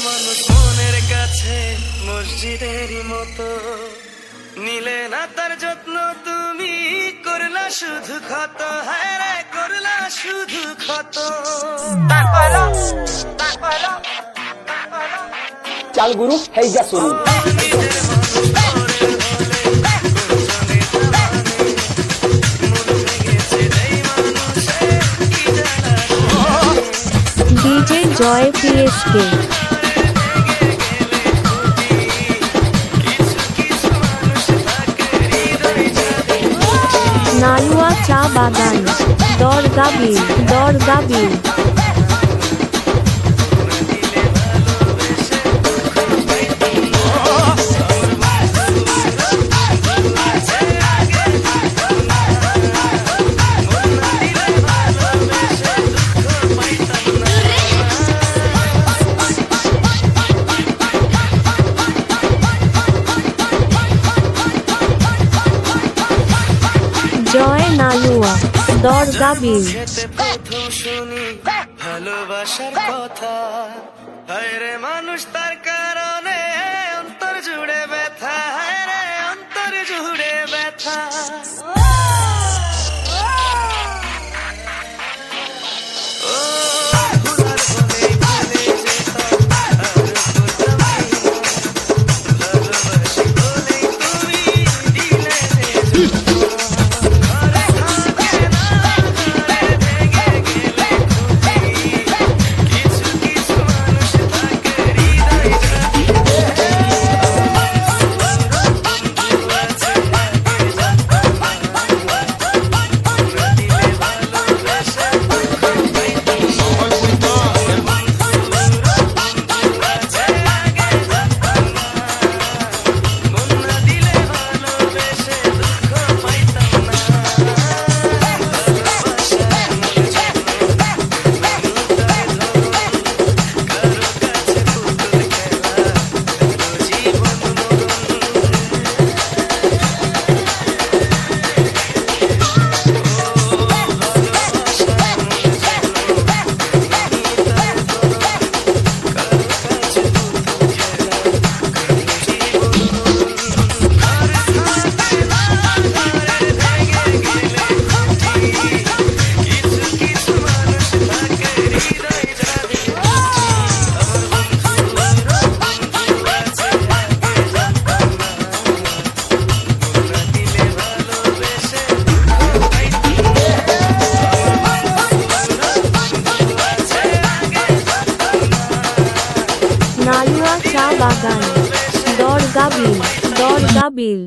মানুষ মনের কাছে মসজিদেরই মতো, নিলে না তার যত্ন তুমি, করলা শুধু ক্ষত, হ্যাঁ রে করলা শুধু ক্ষত। চাল গুরু হেইজা শুরু। ডিজে জয় পিএসকে, নালুয়া চা বাগান, দরগাবিল দরগাবিল। জয় নালুয়া দরগাবিল। প্রথম শুনি ভালোবাসার কথা, হায় রে মানুষ তার কারণে অন্তর জুড়ে ব্যথা, হায় রে অন্তর জুড়ে ব্যথা। নালুয়া চা বাগান, দরগাবিল দরগাবিল।